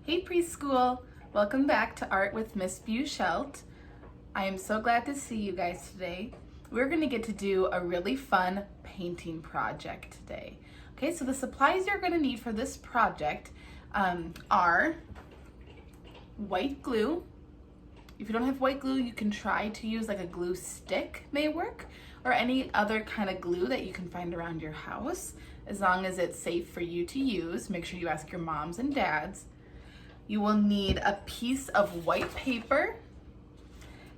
Hey preschool, welcome back to Art with Miss Buchelt. I am so glad to see you guys today. We're going to get to do a really fun painting project today. Okay, so the supplies you're going to need for this project are white glue. If you don't have white glue, you can try to use like a glue stick may work, or any other kind of glue that you can find around your house, as long as it's safe for you to use. Make sure you ask your moms and dads. You will need a piece of white paper,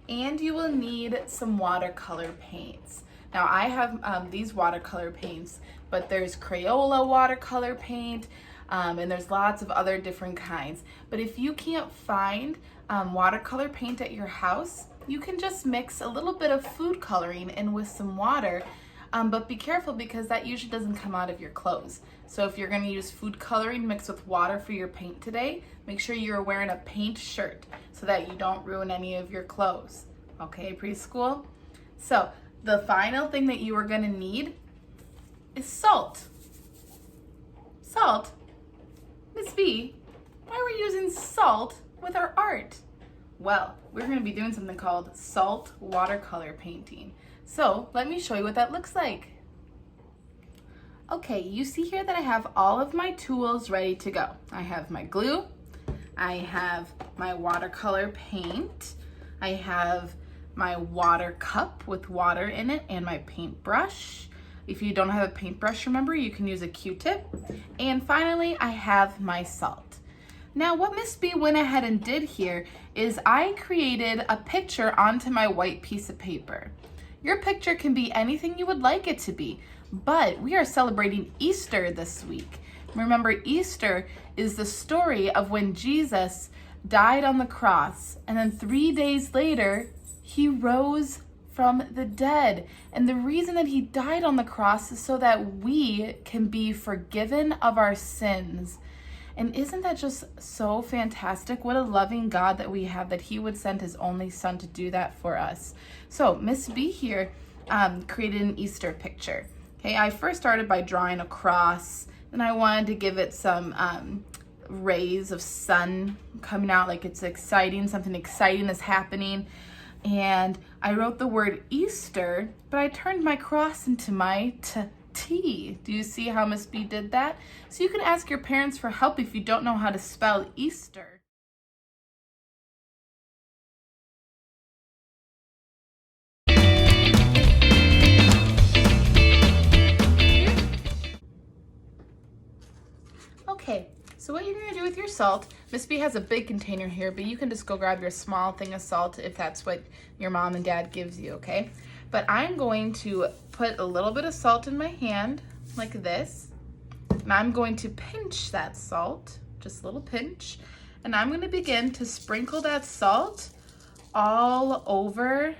and you will need some watercolor paints. Now I have these watercolor paints, but there's Crayola watercolor paint, and there's lots of other different kinds. But if you can't find watercolor paint at your house, you can just mix a little bit of food coloring in with some water, but be careful because that usually doesn't come out of your clothes. So if you're going to use food coloring mixed with water for your paint today, make sure you're wearing a paint shirt so that you don't ruin any of your clothes. Okay, preschool? So the final thing that you are going to need is salt. Salt? Miss B, why are we using salt with our art? Well, we're going to be doing something called salt watercolor painting. So let me show you what that looks like. Okay, you see here that I have all of my tools ready to go. I have my glue, I have my watercolor paint, I have my water cup with water in it, and my paintbrush. If you don't have a paintbrush, remember, you can use a Q-tip. And finally, I have my salt. Now, what Miss B went ahead and did here is I created a picture onto my white piece of paper. Your picture can be anything you would like it to be, but we are celebrating Easter this week. Remember, Easter is the story of when Jesus died on the cross, and then 3 days later, he rose from the dead. And the reason that he died on the cross is so that we can be forgiven of our sins. And isn't that just so fantastic? What a loving God that we have, that he would send his only son to do that for us. So Miss B here created an Easter picture. Okay, I first started by drawing a cross, and I wanted to give it some rays of sun coming out, like it's exciting, something exciting is happening. And I wrote the word Easter, but I turned my cross into my T. Do you see how Miss B did that? So you can ask your parents for help if you don't know how to spell Easter. Okay, so what you're gonna do with your salt, Miss B has a big container here, but you can just go grab your small thing of salt if that's what your mom and dad gives you, okay? But I'm going to put a little bit of salt in my hand, like this, and I'm going to pinch that salt, just a little pinch, and I'm going to begin to sprinkle that salt all over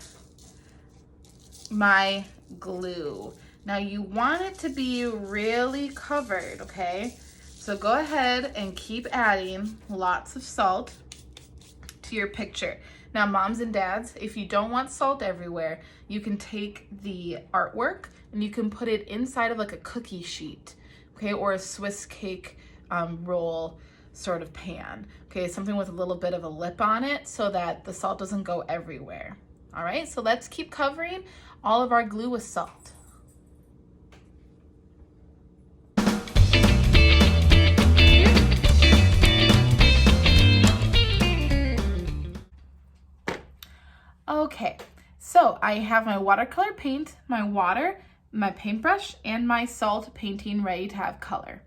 my glue. Now you want it to be really covered, okay? So go ahead and keep adding lots of salt to your picture. Now, moms and dads, if you don't want salt everywhere, you can take the artwork and you can put it inside of like a cookie sheet, okay, or a Swiss cake roll sort of pan, okay, something with a little bit of a lip on it so that the salt doesn't go everywhere. All right, so let's keep covering all of our glue with salt. Okay, so I have my watercolor paint, my water, my paintbrush, and my salt painting ready to have color.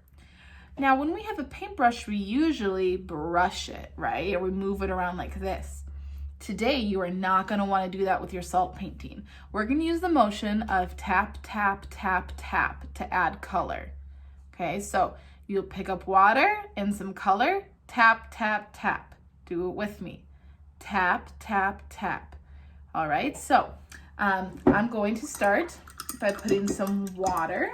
Now, when we have a paintbrush, we usually brush it, right? Or we move it around like this. Today, you are not gonna wanna do that with your salt painting. We're gonna use the motion of tap, tap, tap, tap to add color. Okay, so you'll pick up water and some color, tap, tap, tap. Do it with me. Tap, tap, tap. All right, so I'm going to start by putting some water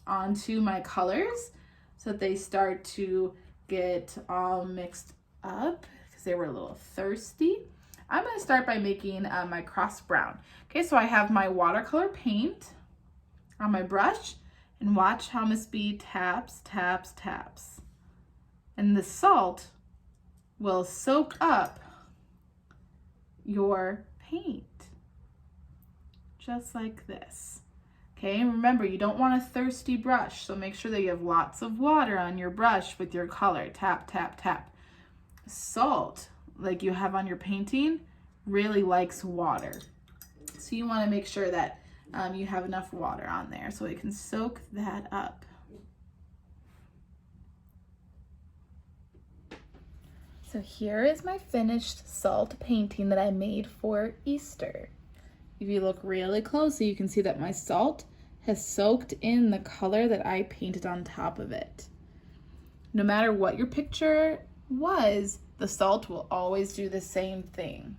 onto my colors so that they start to get all mixed up because they were a little thirsty. I'm going to start by making my cross brown. Okay, so I have my watercolor paint on my brush, and watch how Miss B taps, taps, taps. And the salt will soak up your paint, just like this. Okay, and remember, you don't want a thirsty brush, so make sure that you have lots of water on your brush with your color. Tap, tap, tap. Salt, like you have on your painting, really likes water. So you want to make sure that you have enough water on there so it can soak that up. So here is my finished salt painting that I made for Easter. If you look really closely, you can see that my salt has soaked in the color that I painted on top of it. No matter what your picture was, the salt will always do the same thing.